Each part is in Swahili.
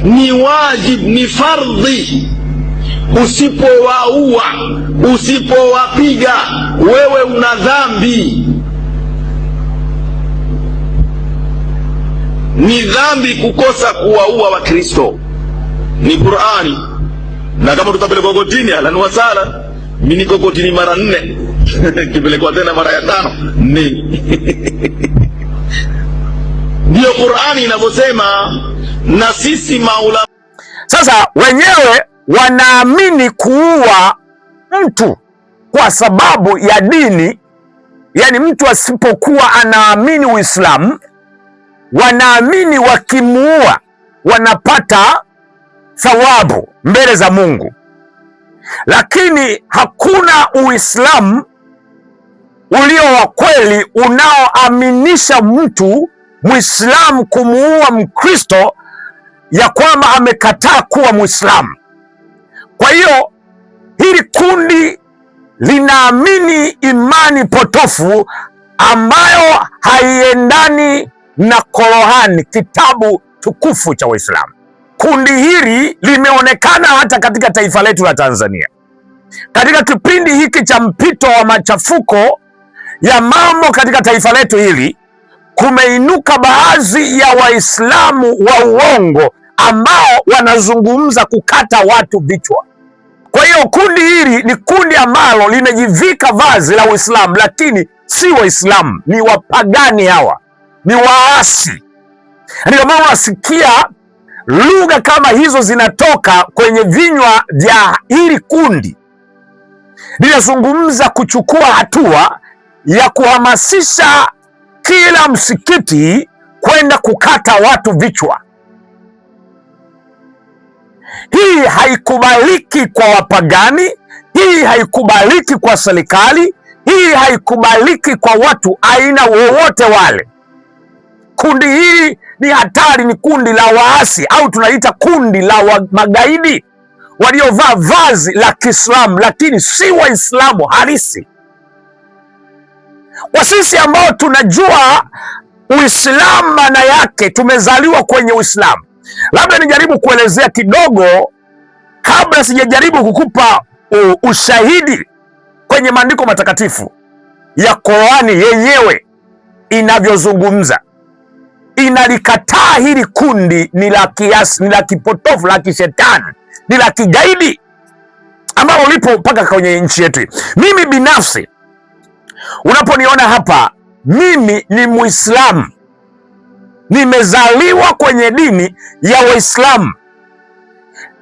ni wajib, ni fardhi. Usipowaua, usipowapiga, wewe una dhambi. Ni dhambi kukosa kuwaua Wakristo, ni Qur'ani. Na kama tutapelekwa kotini, ahlan wa sahlan. Mimi niko kotini mara 4 kipelekwa tena mara ya 5 ni ndio Qur'ani inavyosema. Na sisi maulama sasa wenyewe wanaamini kuua mtu kwa sababu ya dini, yani mtu asipokuwa anaamini Uislamu, wanaamini wakimuua wanapata thawabu mbele za Mungu. Lakini hakuna Uislamu ulio wa kweli unaoaminisha mtu Muislamu kumuua Mkristo ya kwamba amekataa kuwa Muislamu. Kwa hiyo hili kundi linaamini imani potofu ambayo haiendani na Qur'ani, kitabu tukufu cha Uislamu. Kundi hili limeonekana hata katika taifa letu la Tanzania. Katika kipindi hiki cha mpito wa machafuko ya mambo katika taifa letu hili, kumeinuka baadhi ya Waislamu wa uongo ambao wanazungumza kukata watu vichwa. Kwa hiyo kundi hili ni kundi ambalo limejivika vazi la Uislamu, lakini si Waislamu, ni wapagani. Hawa ni waasi. Ndio maana unasikia lugha kama hizo zinatoka kwenye vinywa vya hili kundi. Linazungumza kuchukua hatua ya kuhamasisha kila msikiti kwenda kukata watu vichwa. Hii haikubaliki kwa wapagani, hii haikubaliki kwa serikali, hii haikubaliki kwa watu aina wowote wale. Kundi hili ni hatari, ni kundi la waasi au tunaita kundi la magaidi waliovaa vazi la Kiislamu lakini si Waislamu halisi. Kwa sisi ambao tunajua Uislamu maana yake, tumezaliwa kwenye Uislamu. Labda nijaribu kuelezea kidogo kabla sijajaribu kukupa ushahidi kwenye maandiko matakatifu ya Qur'ani yenyewe inavyozungumza. Inalikataa hili kundi ni la kiasi, ni la kipotofu, la kishetani, ni la kigaidi ambalo lipo mpaka kwenye nchi yetu. Mimi binafsi, unaponiona hapa, mimi ni Muislamu. Nimezaliwa kwenye dini ya Waislamu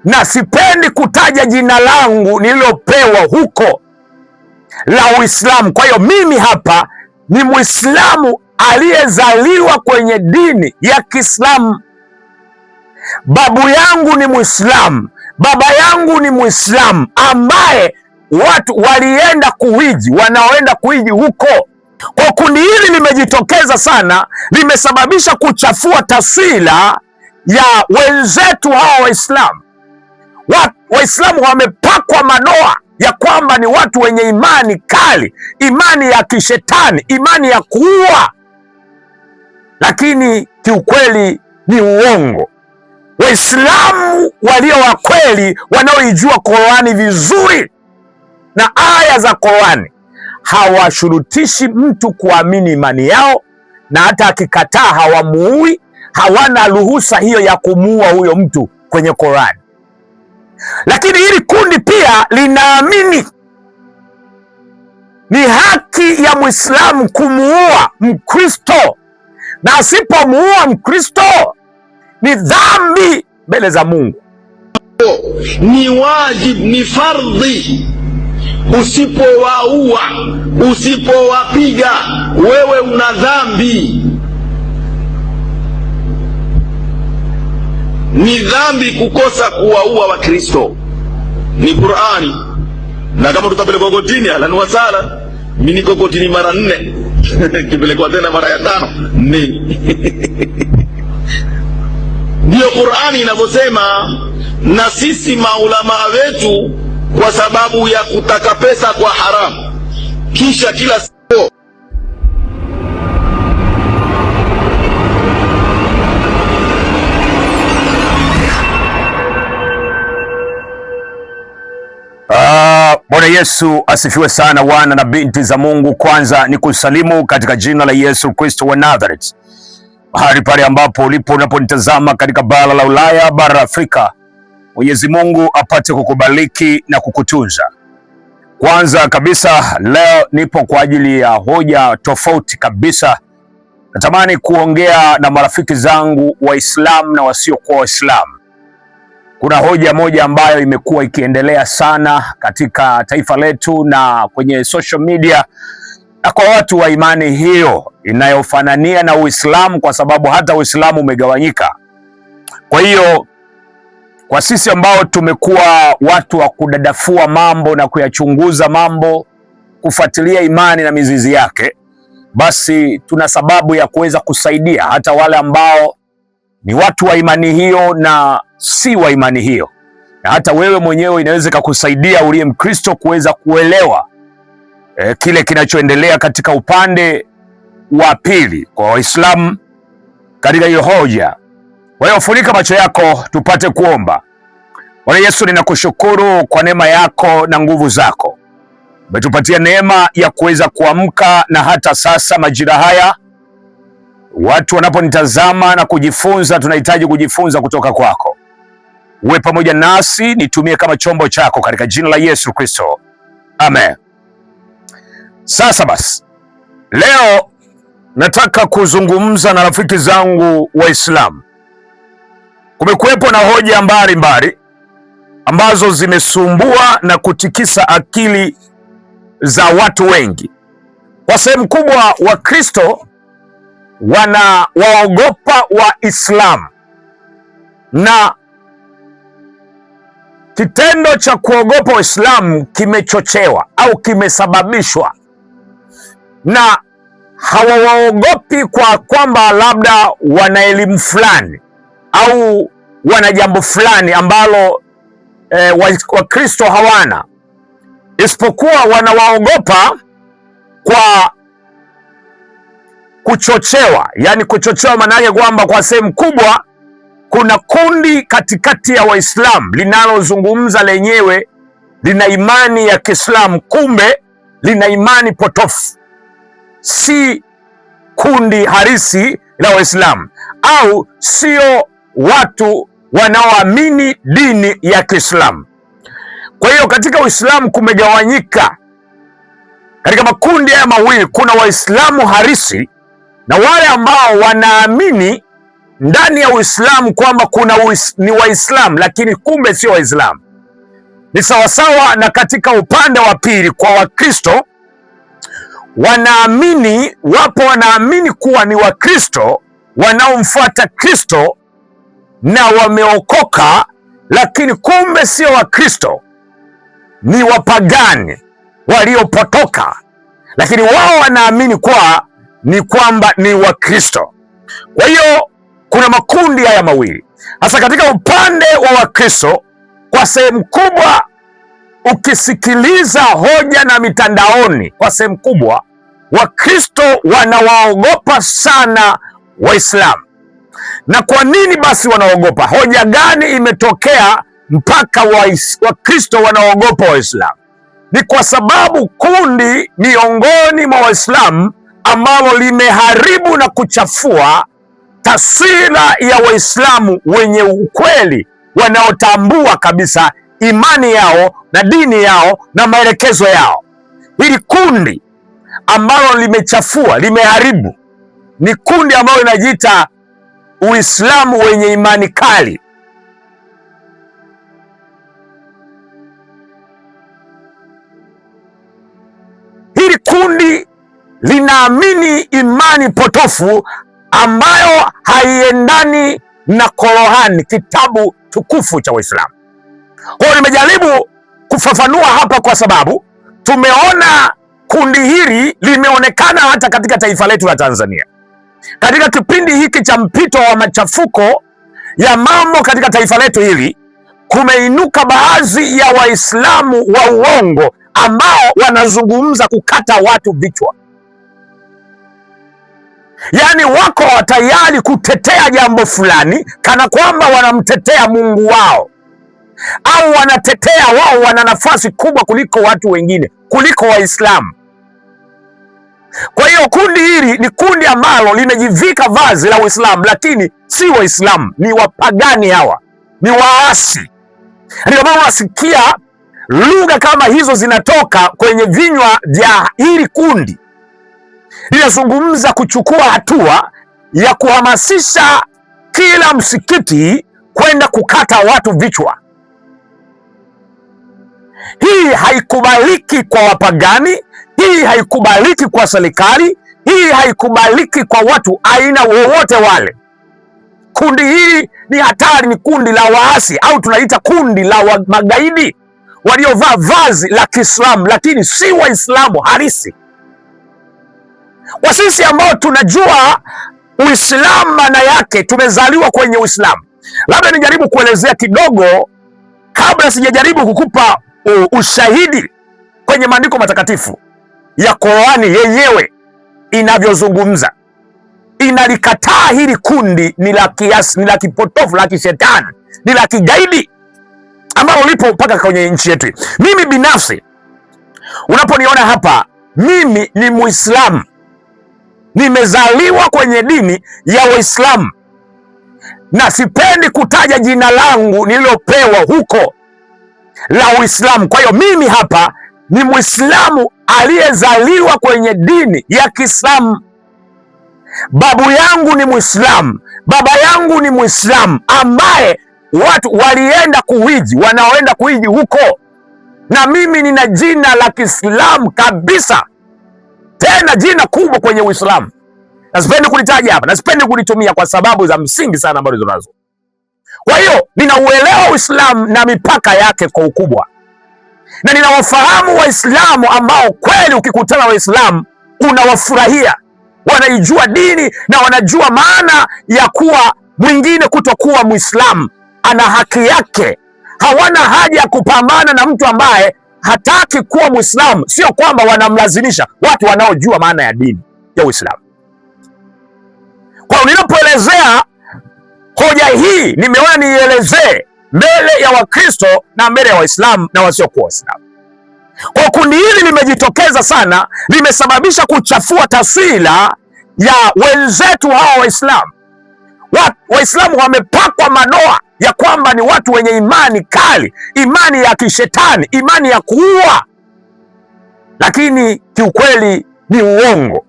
na sipendi kutaja jina langu nililopewa huko la Uislamu. Kwa hiyo mimi hapa ni Muislamu aliyezaliwa kwenye dini ya Kiislamu. Babu yangu ni Muislamu, baba yangu ni Muislamu ambaye watu walienda kuhiji, wanaoenda kuhiji huko. Kwa kundi hili limejitokeza sana, limesababisha kuchafua taswira ya wenzetu hawa Waislamu. Waislamu wamepakwa madoa ya kwamba ni watu wenye imani kali, imani ya kishetani, imani ya kuua. Lakini kiukweli ni uongo. Waislamu walio wa kweli, wanaoijua Qur'ani vizuri na aya za Qur'ani, hawashurutishi mtu kuamini imani yao, na hata akikataa hawamuui. Hawana ruhusa hiyo ya kumuua huyo mtu kwenye Qur'ani. Lakini hili kundi pia linaamini ni haki ya Muislamu kumuua Mkristo, na asipomuua Mkristo ni dhambi mbele za Mungu. Ni wajib, ni fardhi. Usipowaua, usipowapiga, wewe una dhambi. Ni dhambi kukosa kuwaua Wakristo, ni Qur'ani. Na kama tutapelekwa kotini, ahlan wa sahlan. Mimi niko kotini mara 4 kipelekwa tena mara ya 5 ni ndio Qur'ani inavyosema. Na sisi maulama wetu, kwa sababu ya kutaka pesa kwa haramu, kisha kila siku Bwana Yesu asifiwe sana, wana na binti za Mungu. Kwanza ni kusalimu katika jina la Yesu Kristo wa Nazareth, mahali pale ambapo ulipo unaponitazama katika bara la Ulaya, bara la Afrika. Mwenyezi Mungu apate kukubariki na kukutunza. Kwanza kabisa, leo nipo kwa ajili ya hoja tofauti kabisa. Natamani kuongea na marafiki zangu Waislamu na wasiokuwa Waislamu. Kuna hoja moja ambayo imekuwa ikiendelea sana katika taifa letu na kwenye social media na kwa watu wa imani hiyo inayofanania na Uislamu, kwa sababu hata Uislamu umegawanyika. Kwa hiyo kwa sisi ambao tumekuwa watu wa kudadafua mambo na kuyachunguza mambo, kufuatilia imani na mizizi yake, basi tuna sababu ya kuweza kusaidia hata wale ambao ni watu wa imani hiyo na si wa imani hiyo. Na hata wewe mwenyewe inaweza kukusaidia uliye Mkristo kuweza kuelewa kile kinachoendelea katika upande wa pili kwa Waislamu katika hiyo hoja. Kwa hiyo funika macho yako tupate kuomba. Bwana Yesu, ninakushukuru kwa neema yako na nguvu zako. Umetupatia neema ya kuweza kuamka, na hata sasa majira haya watu wanaponitazama na kujifunza, tunahitaji kujifunza kutoka kwako. Uwe pamoja nasi, nitumie kama chombo chako katika jina la Yesu Kristo. Amen. Sasa basi, leo nataka kuzungumza na rafiki zangu Waislamu. Kumekuwepo na hoja mbalimbali ambazo zimesumbua na kutikisa akili za watu wengi. Kwa sehemu kubwa Wakristo wanawaogopa Waislamu, na kitendo cha kuogopa Waislamu kimechochewa au kimesababishwa na hawawaogopi kwa kwamba labda wana elimu fulani au wana jambo fulani ambalo Wakristo hawana, isipokuwa wanawaogopa kwa kuchochewa. Yani kuchochewa maana yake kwamba kwa sehemu kubwa kuna kundi katikati ya Waislamu linalozungumza lenyewe lina imani ya Kiislamu, kumbe lina imani potofu, si kundi halisi la Waislamu au sio watu wanaoamini dini ya Kiislamu. Kwa hiyo katika Uislamu kumegawanyika katika makundi haya mawili. Kuna Waislamu halisi na wale ambao wanaamini ndani ya Uislamu kwamba ni Waislamu lakini kumbe sio Waislamu. Ni sawasawa na katika upande wa pili kwa Wakristo, wanaamini kuwa ni Wakristo wanaomfuata Kristo na wameokoka, lakini kumbe sio Wakristo, ni wapagani waliopotoka, lakini wao wanaamini kwamba ni Wakristo. Kwa hiyo kuna makundi haya mawili. Hasa katika upande wa Wakristo, kwa sehemu kubwa ukisikiliza hoja na mitandaoni, kwa sehemu kubwa Wakristo wanawaogopa sana Waislamu. Na kwa nini basi wanaogopa? Hoja gani imetokea mpaka Wakristo wanaogopa Waislamu? Ni kwa sababu kundi miongoni mwa Waislamu ambalo limeharibu na kuchafua taswira ya Waislamu wenye ukweli, wanaotambua kabisa imani yao na dini yao na maelekezo yao. Hili kundi ambalo limechafua, limeharibu, ni kundi ambalo linajiita Uislamu wenye imani kali. Hili kundi linaamini imani potofu ambayo haiendani na Qur'ani, kitabu tukufu cha Uislamu. Kwa hiyo nimejaribu kufafanua hapa kwa sababu tumeona kundi hili limeonekana hata katika taifa letu la Tanzania. Katika kipindi hiki cha mpito wa machafuko ya mambo katika taifa letu hili, kumeinuka baadhi ya Waislamu wa uongo ambao wanazungumza kukata watu vichwa. Yaani wako tayari kutetea jambo fulani kana kwamba wanamtetea Mungu wao. au wanatetea wao wana nafasi kubwa kuliko watu wengine, kuliko Waislamu. Kwa hiyo kundi hili ni kundi ambalo limejivika vazi la Uislamu, lakini si Waislamu, ni wapagani. Hawa ni waasi. Ndio maana unasikia lugha kama hizo zinatoka kwenye vinywa vya hili kundi. Linazungumza kuchukua hatua ya kuhamasisha kila msikiti kwenda kukata watu vichwa. Hii haikubaliki kwa wapagani, hii haikubaliki kwa serikali, hii haikubaliki kwa watu aina wowote wale. Kundi hili ni hatari, ni kundi la waasi au tunaita kundi la magaidi waliovaa vazi la Kiislamu, lakini si Waislamu halisi. Kwa sisi ambao tunajua Uislamu maana yake, tumezaliwa kwenye Uislamu. Labda nijaribu kuelezea kidogo kabla sijajaribu kukupa ushahidi kwenye maandiko matakatifu ya Qur'ani yenyewe inavyozungumza. Inalikataa hili kundi ni la kiasi, ni la kipotofu, la kishetani, ni la kigaidi ambalo lipo mpaka kwenye nchi yetu. Mimi binafsi, unaponiona hapa, mimi ni Muislamu, nimezaliwa kwenye dini ya Uislamu, na sipendi kutaja jina langu nililopewa huko la Uislamu. Kwa hiyo mimi hapa ni Muislamu aliyezaliwa kwenye dini ya Kiislamu. Babu yangu ni Muislamu, baba yangu ni Muislamu, ambaye watu walienda kuhiji, wanaoenda kuhiji huko, na mimi nina jina la Kiislamu kabisa, tena jina kubwa kwenye Uislamu. Na sipendi kulitaja hapa, na sipendi kulitumia kwa sababu za msingi sana ambazo tunazo. Kwa hiyo ninauelewa Uislamu na mipaka yake kwa ukubwa, na ninawafahamu Waislamu ambao kweli ukikutana Waislamu unawafurahia, wanaijua dini na wanajua maana ya kuwa mwingine kutokuwa Muislamu ana haki yake. Hawana haja ya kupambana na mtu ambaye hataki kuwa Muislamu. Sio kwamba wanamlazimisha, watu wanaojua maana ya dini ya Uislamu. Kwa ninapoelezea hoja hii, nimeona nielezee mbele ya Wakristo na mbele ya Waislamu na wasiokuwa Waislamu. Kwa kundi hili limejitokeza sana, limesababisha kuchafua taswira ya wenzetu hawa Waislamu. Waislamu wamepakwa madoa ya kwamba ni watu wenye imani kali, imani ya kishetani, imani ya kuua, lakini kiukweli ni uongo.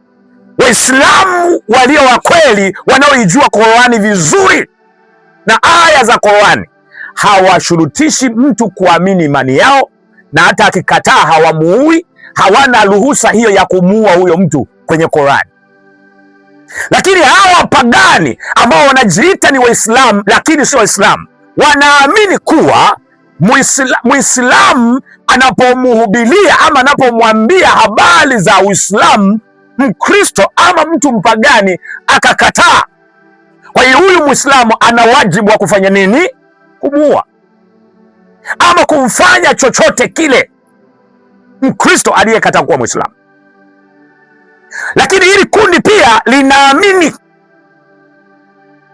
Waislamu walio wa kweli, wanaoijua Qur'ani vizuri na aya za Qur'ani, hawashurutishi mtu kuamini imani yao, na hata akikataa hawamuui. Hawana ruhusa hiyo ya kumuua huyo mtu kwenye Qur'ani. Lakini hawa wapagani ambao wanajiita ni Waislamu lakini sio Waislamu, wanaamini kuwa Muislamu anapomhubiria ama anapomwambia habari za Uislamu Mkristo ama mtu mpagani akakataa, kwa hiyo huyu Muislamu ana wajibu wa kufanya nini? Kumuua ama kumfanya chochote kile Mkristo aliyekataa kuwa Muislamu. Lakini hili kundi pia linaamini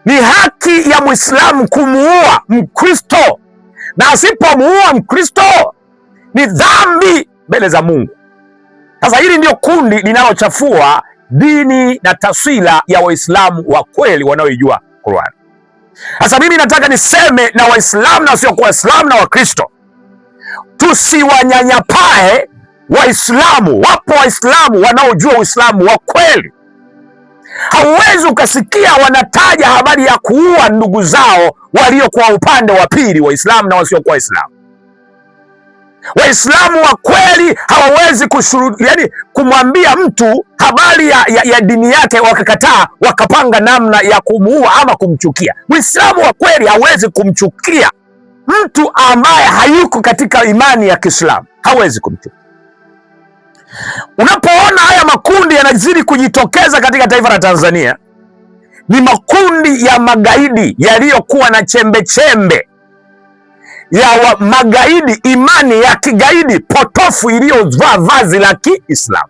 ni haki ya Muislamu kumuua Mkristo, na asipomuua Mkristo ni dhambi mbele za Mungu. Sasa hili ndio kundi linalochafua dini na taswira ya Waislamu wa kweli wanaoijua Qur'an. Sasa mimi nataka niseme na Waislamu na wasiokuwa Waislamu na Wakristo, tusiwanyanyapae Waislamu. Wapo Waislamu wanaojua Uislamu wa kweli. Hauwezi ukasikia wanataja habari ya kuua ndugu zao walio kwa upande wa pili, Waislamu na wasiokuwa Waislamu. Waislamu wa kweli hawawezi kumwambia mtu habari ya dini yake wakakataa, wakapanga namna ya kumuua ama kumchukia. Muislamu wa kweli hawezi kumchukia mtu ambaye hayuko katika imani ya Kiislamu, hawezi kumchukia. Unapoona haya makundi yanazidi kujitokeza katika taifa la Tanzania, ni makundi ya magaidi yaliyokuwa na chembe ya magaidi, imani ya kigaidi potofu iliyovaa vazi la Kiislamu.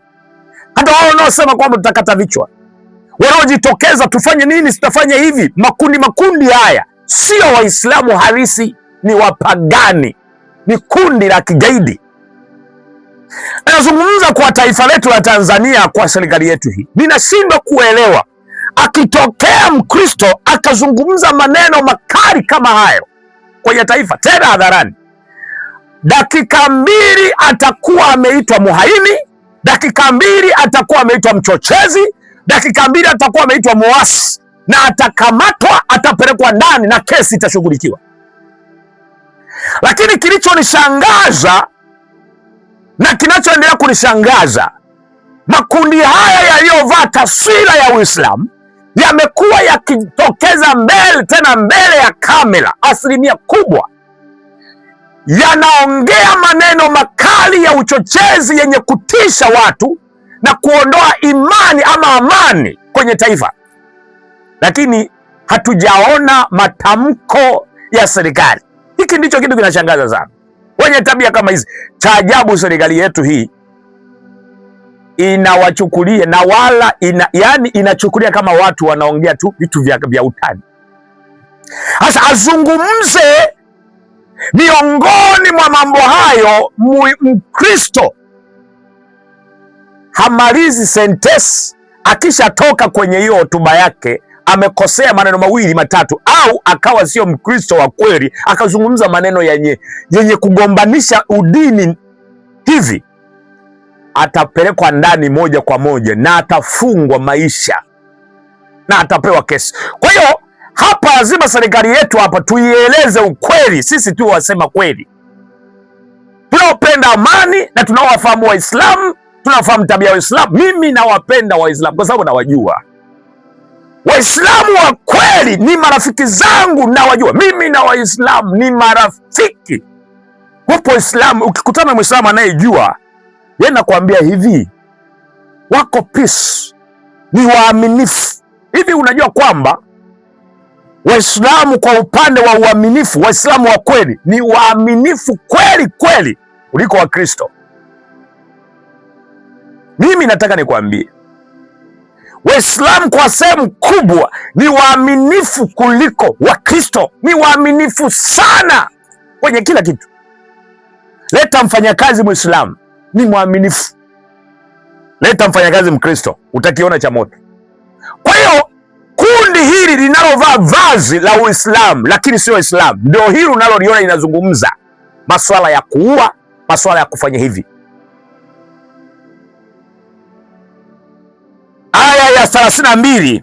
Hata wao wanaosema kwamba tutakata vichwa, wanaojitokeza tufanye nini, tutafanya hivi, makundi haya sio Waislamu halisi, ni wapagani, ni kundi la kigaidi. Anazungumza kwa taifa letu la Tanzania, kwa serikali yetu hii. Ninashindwa kuelewa, akitokea Mkristo akazungumza maneno makali kama hayo kwenye taifa, tena hadharani, dakika mbili atakuwa ameitwa muhaini, dakika mbili atakuwa ameitwa mchochezi, dakika mbili atakuwa ameitwa muasi, na atakamatwa, atapelekwa ndani na kesi itashughulikiwa. Lakini kilichonishangaza na kinachoendelea kunishangaza, makundi haya yaliyovaa taswira ya Uislamu yamekuwa yakitokeza mbele, tena mbele ya kamera, asilimia kubwa yanaongea maneno makali ya uchochezi yenye kutisha watu na kuondoa imani ama amani kwenye taifa, lakini hatujaona matamko ya serikali. Hiki ndicho kitu kinashangaza sana wenye tabia kama hizi. Cha ajabu, serikali yetu hii inawachukulia na wala inachukulia kama watu wanaongea tu vitu vya utani. Sasa azungumze miongoni mwa mambo hayo, Mkristo hamalizi sentensi, akishatoka kwenye hiyo hotuba yake amekosea maneno mawili matatu, au akawa sio Mkristo wa kweli, akazungumza maneno yenye kugombanisha udini hivi, atapelekwa ndani moja kwa moja na atafungwa maisha na atapewa kesi. Kwa hiyo hapa lazima serikali yetu hapa tuieleze ukweli. Sisi tu wasema kweli, tunaopenda amani na tunaowafahamu Waislamu, tunafahamu tabia ya Waislamu. Mimi nawapenda Waislamu kwa sababu nawajua. Waislamu wa kweli ni marafiki zangu, nawajua. Mimi na Waislamu ni marafiki. Wapo Waislamu, ukikutana na Muislamu anayejua, yeye nakwambia hivi, wako peace, ni waaminifu. Hivi unajua kwamba Waislamu kwa upande wa uaminifu, Waislamu wa kweli ni waaminifu kweli kweli kuliko Wakristo. Mimi nataka nikwambie, Waislamu kwa sehemu kubwa ni waaminifu kuliko Wakristo. Ni waaminifu sana kwenye kila kitu. Leta mfanyakazi Muislamu ni mwaminifu, leta mfanyakazi Mkristo utakiona cha moto. Kwa hiyo kundi hili linalovaa vazi la Uislamu lakini sio Waislamu, ndio hili unaloliona inazungumza masuala ya kuua, masuala ya kufanya hivi. Aya ya 32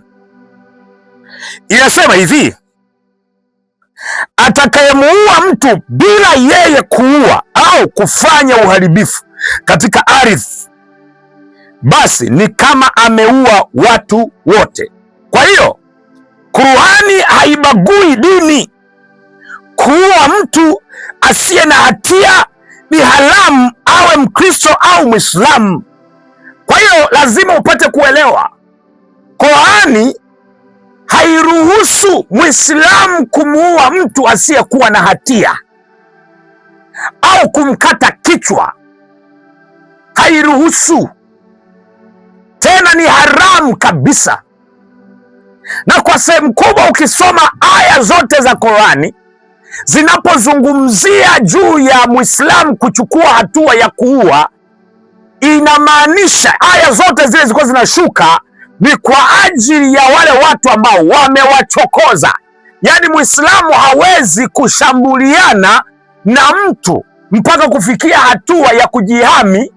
inasema hivi: atakayemuua mtu bila yeye kuua au kufanya uharibifu katika ardhi, basi ni kama ameua watu wote. Kwa hiyo Qur'ani haibagui dini. Kuua mtu asiye na hatia ni haramu, awe Mkristo au Muislamu. Kwa hiyo lazima upate kuelewa, Qur'ani hairuhusu Muislamu kumuua mtu asiyekuwa na hatia au kumkata kichwa. Hairuhusu, tena ni haramu kabisa. Na kwa sehemu kubwa ukisoma aya zote za Qur'ani zinapozungumzia juu ya Muislamu kuchukua hatua ya kuua, inamaanisha aya zote zile zilikuwa zinashuka ni kwa ajili ya wale watu ambao wamewachokoza. Yaani Muislamu hawezi kushambuliana na mtu mpaka kufikia hatua ya kujihami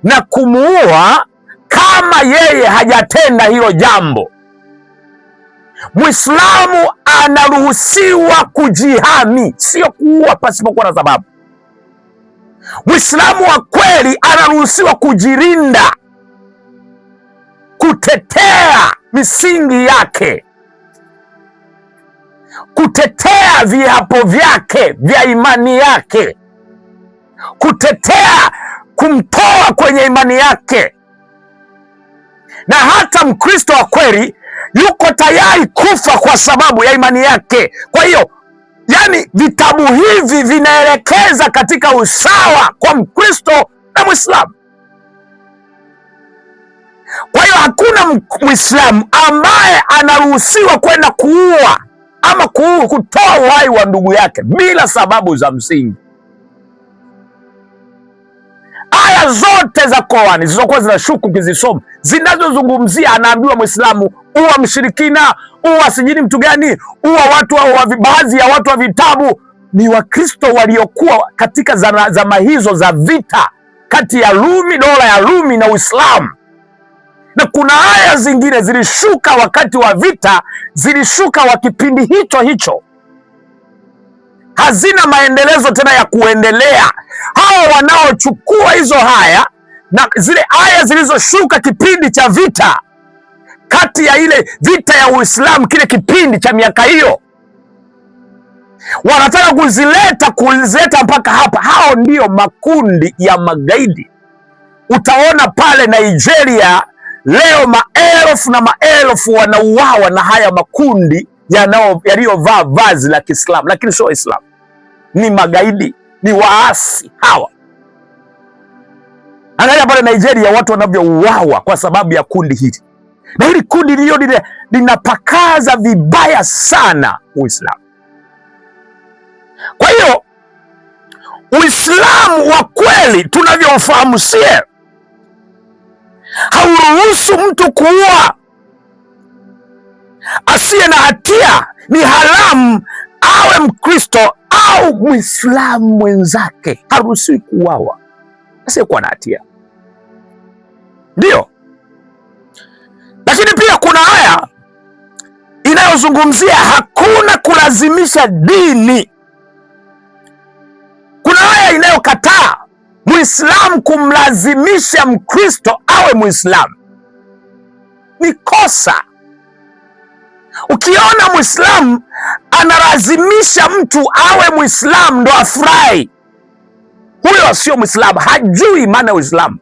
na kumuua kama yeye hajatenda hilo jambo. Muislamu anaruhusiwa kujihami, sio kuua pasipokuwa na sababu. Muislamu wa kweli anaruhusiwa kujilinda, kutetea misingi yake, kutetea viapo vyake vya imani yake, kutetea kumtoa kwenye imani yake. Na hata Mkristo wa kweli yuko tayari kufa kwa sababu ya imani yake. Kwa hiyo yani vitabu hivi vinaelekeza katika usawa kwa Mkristo na Muislamu. Kwa hiyo hakuna Muislamu ambaye anaruhusiwa kwenda kuua ama kutoa uhai wa ndugu yake bila sababu za msingi. Aya zote za Qur'ani zilizokuwa zinashuku ukizisoma, zinazozungumzia anaambiwa Muislamu uwa mshirikina, uwa sijini mtu gani, uwa watu wa baadhi ya watu wa vitabu, ni Wakristo waliokuwa katika zama hizo za vita kati ya Rumi, dola ya Rumi na Uislamu. Na kuna aya zingine zilishuka wakati wa vita, zilishuka wa kipindi hicho hicho, hazina maendelezo tena ya kuendelea. Hao wanaochukua hizo haya na zile aya zilizoshuka kipindi cha vita, kati ya ile vita ya Uislamu, kile kipindi cha miaka hiyo, wanataka kuzileta mpaka hapa. Hao ndio makundi ya magaidi. Utaona pale Nigeria leo maelfu na maelfu wanauawa na haya makundi yaliyovaa vazi la Kiislamu, lakini sio Waislamu, ni magaidi, ni waasi hawa. Angalia pale Nigeria watu wanavyouawa kwa sababu ya kundi hili, na hili kundi linapakaza vibaya sana Uislamu. Kwa hiyo Uislamu wa kweli tunavyoufahamu sie hauruhusu mtu kuua asiye na hatia. Ni haramu, awe Mkristo au Muislamu mwenzake, haruhusiwi kuuawa asiyekuwa na hatia. Ndiyo, lakini pia kuna aya inayozungumzia hakuna kulazimisha dini. Kuna aya inayokataa Muislamu kumlazimisha Mkristo awe Muislamu. Ni kosa. Ukiona Muislamu analazimisha mtu awe Muislamu ndo afurahi, huyo sio Muislamu, hajui maana ya Uislamu,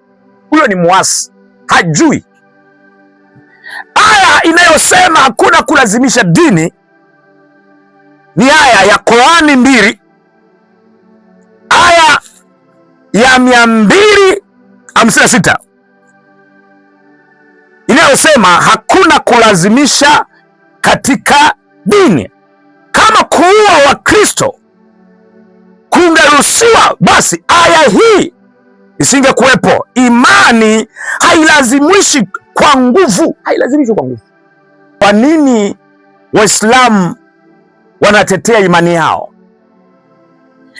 huyo ni muasi, hajui. Aya inayosema hakuna kulazimisha dini ni aya ya Qur'ani 2 aya ya 256 inayosema hakuna kulazimisha katika dini. Kama kuua Wakristo kungeruhusiwa, basi aya hii isingekuwepo. Imani hailazimishi kwa nguvu, hailazimishwi kwa nguvu. Kwa nini Waislamu wanatetea imani yao?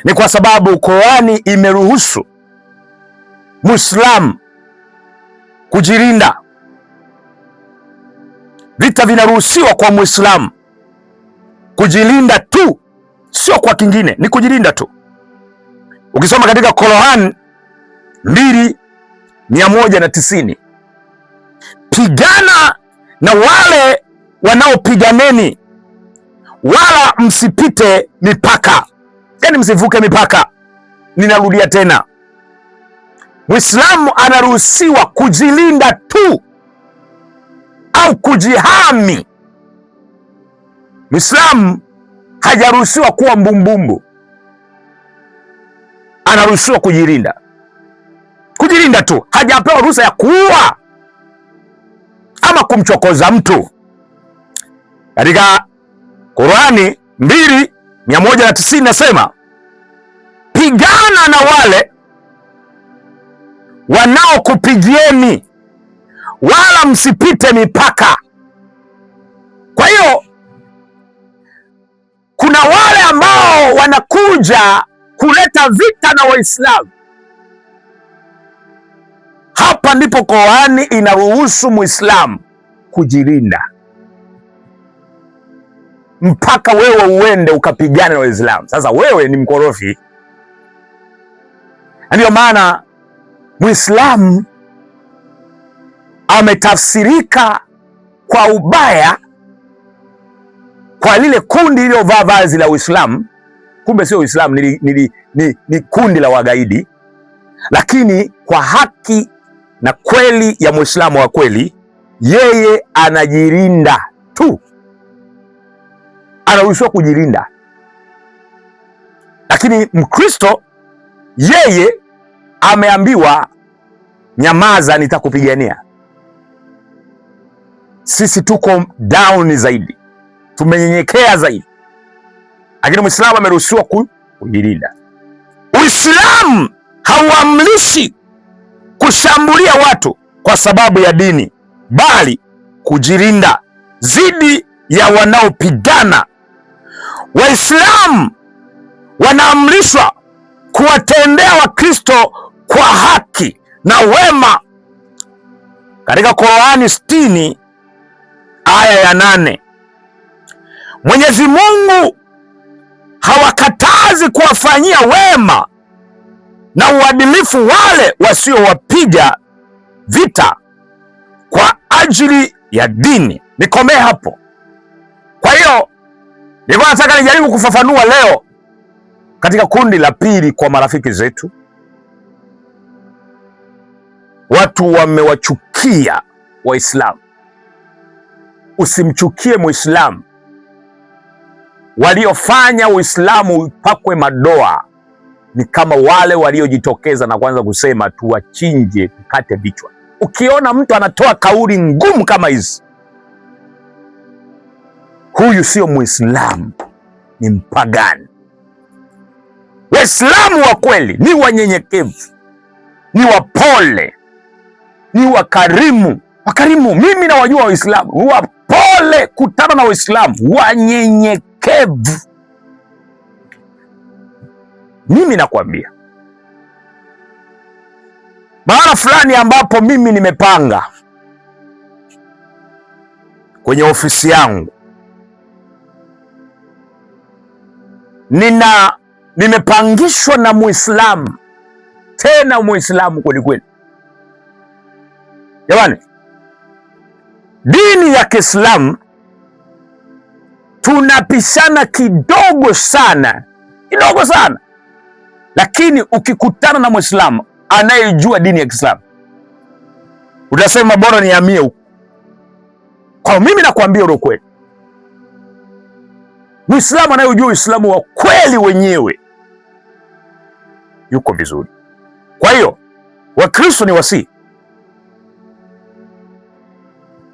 Ni kwa sababu Qur'ani imeruhusu Muislamu kujilinda. Vita vinaruhusiwa kwa Muislamu kujilinda tu, sio kwa kingine, ni kujilinda tu. Ukisoma katika Qur'an 2:190, pigana na wale wanaopiganeni, wala msipite mipaka. Yani msivuke mipaka. Ninarudia tena, Muislamu anaruhusiwa kujilinda tu au kujihami. Muislamu hajaruhusiwa kuwa mbumbumbu, anaruhusiwa kujilinda. Kujilinda tu, hajapewa ruhusa ya kuua ama kumchokoza mtu. Katika Qur'ani 2:190 nasema, pigana na wale wanaokupigieni, wala msipite mipaka. Kwa hiyo kuna wale ambao wanakuja kuleta vita na Waislamu. Hapa ndipo Qur'ani inaruhusu Muislamu kujilinda, mpaka wewe uende ukapigana na Waislamu. Sasa wewe ni mkorofi. Ndiyo maana Muislamu ametafsirika kwa ubaya kwa lile kundi lililovaa vazi la Uislamu. Kumbe sio Uislamu, ni kundi la wagaidi. Lakini kwa haki na kweli ya Muislamu wa kweli, yeye anajilinda tu, anaruhusiwa kujilinda. Lakini Mkristo yeye ameambiwa nyamaza, nitakupigania. Sisi tuko down zaidi, tumenyenyekea zaidi. lakini Muislamu ameruhusiwa kujilinda. Uislamu hauamrishi kushambulia watu kwa sababu ya dini, bali kujilinda dhidi ya wanaopigana. Waislamu wanaamrishwa kuwatendea Wakristo kwa haki na wema. Katika Qur'ani 60 aya ya 8, Mwenyezi Mungu hawakatazi kuwafanyia wema na uadilifu wale wasiowapiga vita kwa ajili ya dini. Nikomee hapo. Kwa hiyo nilikuwa nataka nijaribu kufafanua leo katika kundi la pili kwa marafiki zetu. Watu wamewachukia Waislamu. Usimchukie Muislamu. Waliofanya Uislamu upakwe madoa ni kama wale waliojitokeza na kuanza kusema tuwachinje, tukate vichwa. Ukiona mtu anatoa kauli ngumu kama hizi, huyu sio Muislamu, ni mpagani. Waislamu wa kweli ni wanyenyekevu, ni wapole, ni wakarimu. Mimi nawajua Waislamu wapole, kutana na Waislamu wanyenyekevu. Mimi nakwambia mahala fulani ambapo mimi nimepanga kwenye ofisi yangu, nimepangishwa na Muislamu, tena Muislamu kweli kweli. Jamani, dini ya Kiislamu tunapishana kidogo sana, lakini ukikutana na Muislamu anayejua dini ya Kiislamu utasema bora nihamie huko. Kwa mimi nakwambia ule kweli, Muislamu anayejua Uislamu wa kweli wenyewe yuko vizuri. Kwa hiyo Wakristo ni wasii,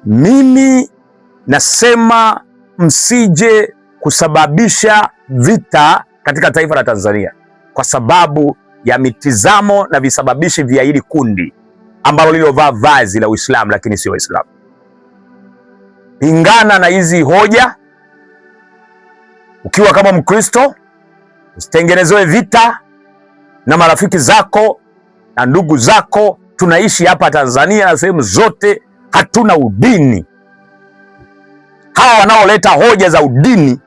mimi nasema msije kusababisha vita katika taifa la Tanzania kwa sababu ya mitizamo na visababishi vya hili kundi ambalo lilovaa vazi la Uislamu lakini sio Waislamu. Pingana na hizi hoja. Ukiwa kama Mkristo, usitengenezewe vita na marafiki zako na ndugu zako. Tunaishi hapa Tanzania na sehemu zote, hatuna udini. Hawa wanaoleta hoja za udini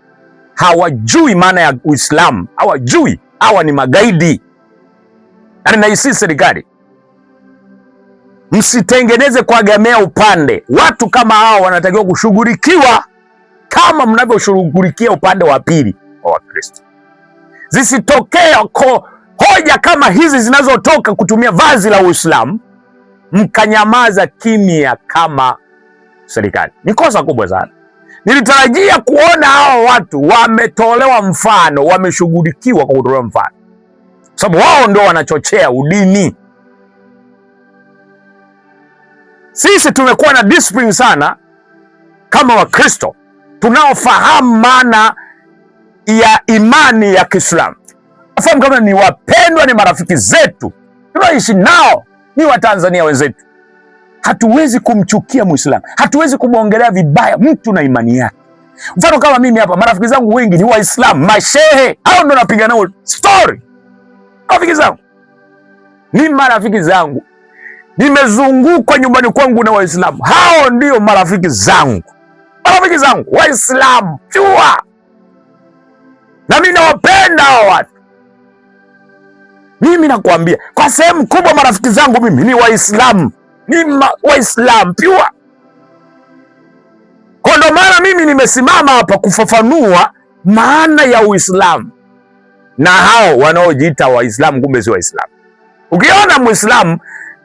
hawajui maana ya Uislamu, hawajui. Hawa ni magaidi. Na ninaisi serikali, msitengeneze kuegemea upande. Watu kama hao wanatakiwa kushughulikiwa kama mnavyoshughulikia upande wa pili wa Wakristo. Zisitokee hoja kama hizi zinazotoka kutumia vazi la Uislamu mkanyamaza kimya kama serikali. Ni kosa kubwa sana. Nilitarajia kuona hao watu wametolewa mfano, wameshughulikiwa kwa kutolewa mfano, sababu wao ndio wanachochea udini. Sisi tumekuwa na discipline sana kama Wakristo tunaofahamu maana ya imani ya Kiislamu. Afahamu kama ni wapendwa, ni marafiki zetu, tunaishi nao, ni Watanzania wenzetu. Hatuwezi kumchukia Muislamu, hatuwezi kumwongelea vibaya mtu na imani yake. Mfano kama mimi hapa, marafiki zangu wengi ni Waislamu, mashehe, hao ndio napiga nao story. Marafiki zangu ni marafiki zangu, nimezungukwa nyumbani kwangu na Waislamu, hao ndio marafiki zangu. Marafiki zangu Waislamu chua, na mimi nawapenda hao watu. Mimi nakwambia kwa sehemu kubwa marafiki zangu mimi ni Waislamu, ni Waislamu pure. Kwa ndo maana mimi nimesimama hapa kufafanua maana ya Uislamu na hao wanaojiita Waislamu kumbe si Waislamu. Ukiona Muislamu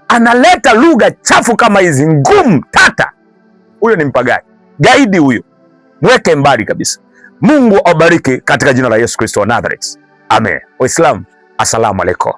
analeta lugha chafu kama hizi ngumu tata, huyo ni mpagani, gaidi huyo, mweke mbali kabisa. Mungu awabariki katika jina la Yesu Kristo wa Nazareth. Amen. Waislamu, assalamu alaikum.